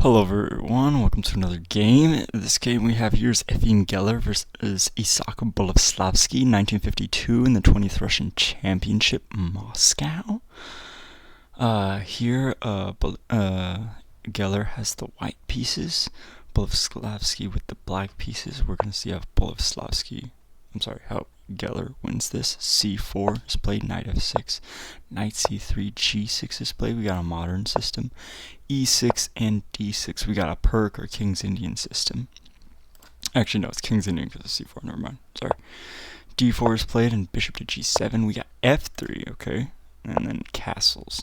Hello everyone, welcome to another game. This game we have here is Efim Geller versus Isaak Boleslavsky, 1952 in the 20th Russian Championship, Moscow. Geller has the white pieces, Boleslavsky with the black pieces. We're going to see how Geller wins this. C4 is played, knight f6, knight c3, g6 is played. We got a modern system. E6 and D6, we got a Perk or King's Indian system. Actually, no, it's King's Indian because it's C4, never mind, sorry. D4 is played and bishop to G7, we got F3, okay, and then castles.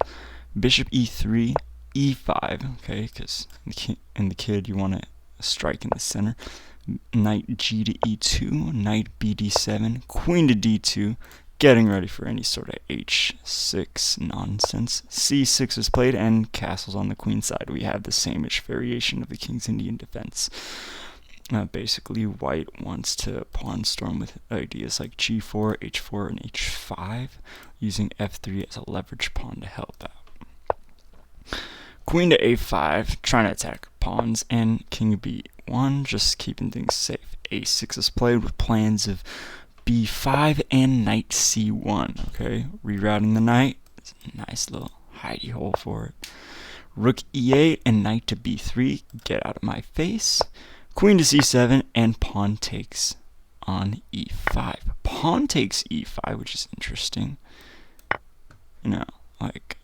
Bishop E3, E5, okay, because in the kid you want to strike in the center. Knight G to E2, knight B D7, queen to D2, getting ready for any sort of H6 nonsense. C6 is played and castles on the queen side. We have the same-ish variation of the King's Indian defense. Basically, white wants to pawn storm with ideas like G4, H4, and H5, using F3 as a leverage pawn to help out. Queen to A5, trying to attack pawns, and King B1, just keeping things safe. A6 is played with plans of B5 and knight C1, okay? Rerouting the knight, it's a nice little hidey hole for it. Rook E8 and knight to B3, get out of my face. Queen to C7 and pawn takes on E5. Pawn takes E5, which is interesting. You know, like,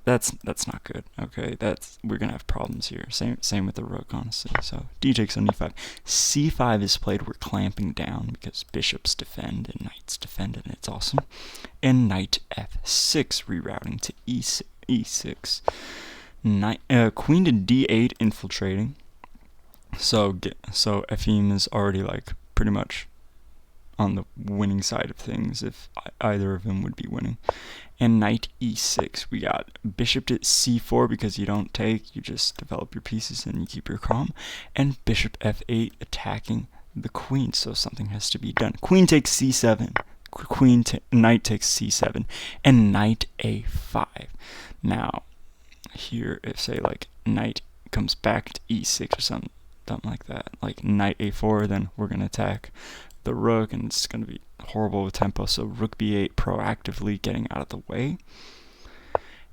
that's not good. Okay, we're gonna have problems here. Same with the rook, honestly. So d takes on e5. c5 is played. We're clamping down because bishops defend and knights defend, and it's awesome. And knight f6, rerouting to e6. Queen to d8, infiltrating. So Efim is already like pretty much on the winning side of things if either of them would be winning. And knight e6, we got bishop to c4 because you don't take, you just develop your pieces and you keep your calm. And bishop f8 attacking the queen, so something has to be done. Queen takes c7, knight takes c7, and knight a5. Now here, if say like knight comes back to e6 or something like that, like knight a4, then we're gonna attack the rook, and it's going to be horrible with tempo, so rook b8 proactively getting out of the way,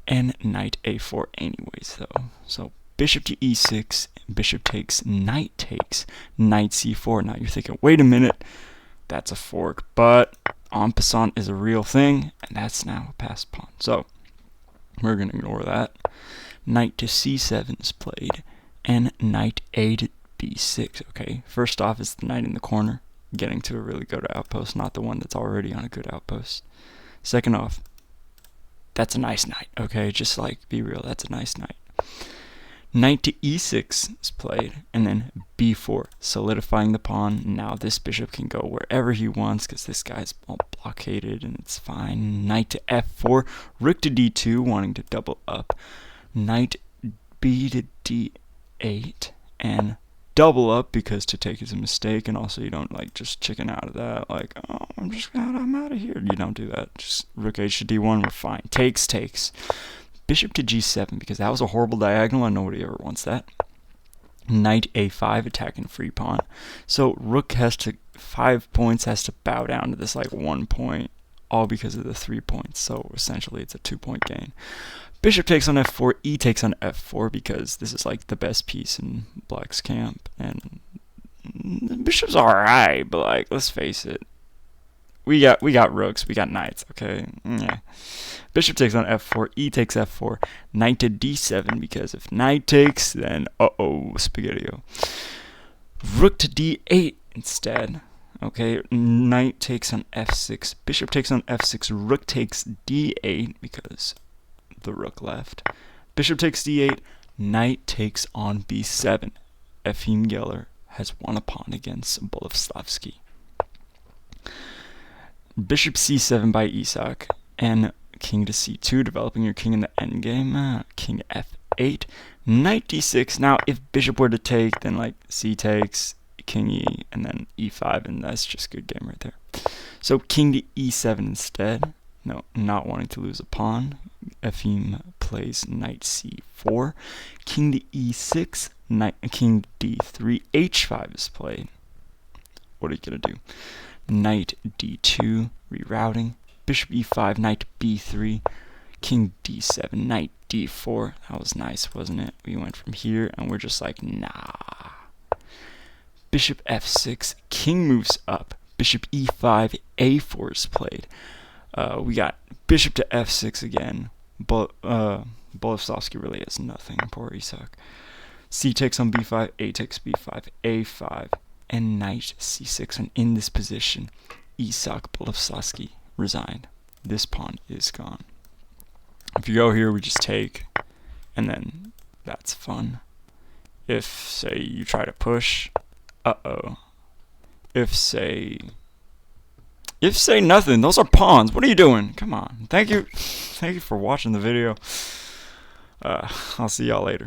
and knight a4 anyways though. So bishop to e6, bishop takes, knight c4. Now you're thinking, wait a minute, that's a fork, but en passant is a real thing, and that's now a passed pawn, so we're going to ignore that. Knight to c7 is played, and knight a to b6. Okay, first off is the knight in the corner, getting to a really good outpost, not the one that's already on a good outpost. Second off, that's a nice knight, okay? Just like, be real, that's a nice knight. Knight to e6 is played, and then b4, solidifying the pawn. Now this bishop can go wherever he wants because this guy's all blockaded and it's fine. Knight to f4, rook to d2, wanting to double up. Knight b to d8, and double up because to take is a mistake, and also you don't like just chicken out of that, like, oh, I'm out of here. You don't do that. Just rook h to d1, we're fine. Takes. Bishop to g7 because that was a horrible diagonal and nobody ever wants that. Knight a5, attacking free pawn. So rook has to 5 points has to bow down to this like 1 point, all because of the 3 points. So essentially it's a 2-point gain. Bishop takes on f4, e takes on f4 because this is like the best piece in black's camp, and the bishop's alright, but like, let's face it, we got rooks, we got knights, okay? Yeah. Bishop takes on f4, e takes f4, knight to d7 because if knight takes, then spaghetti-o. Rook to d8 instead. Okay, knight takes on f6, bishop takes on f6, rook takes d8 because the rook left. Bishop takes d8, knight takes on b7. Efim Geller has won a pawn against Boleslavsky. Bishop c7 by Isaak, and king to c2, developing your king in the endgame. King f8, knight d6. Now if bishop were to take, then like c takes, king e, and then e5, and that's just good game right there. So king to e7 instead. No, not wanting to lose a pawn. Efim plays knight c4, king to e6, king to d3, h5 is played. What are you going to do? Knight d2, rerouting, bishop e5, knight b3, king d7, knight d4. That was nice, wasn't it? We went from here, and we're just like, nah. Bishop f6, king moves up, bishop e5, a4 is played. We got bishop to f6 again. Boleslavsky really has nothing. Poor Isaak. C takes on b5, a takes b5, a5, and knight c6. And in this position, Isaak Boleslavsky resigned. This pawn is gone. If you go here, we just take, and then that's fun. If, say, you try to push, If, say nothing. Those are pawns. What are you doing? Come on. Thank you for watching the video. I'll see y'all later.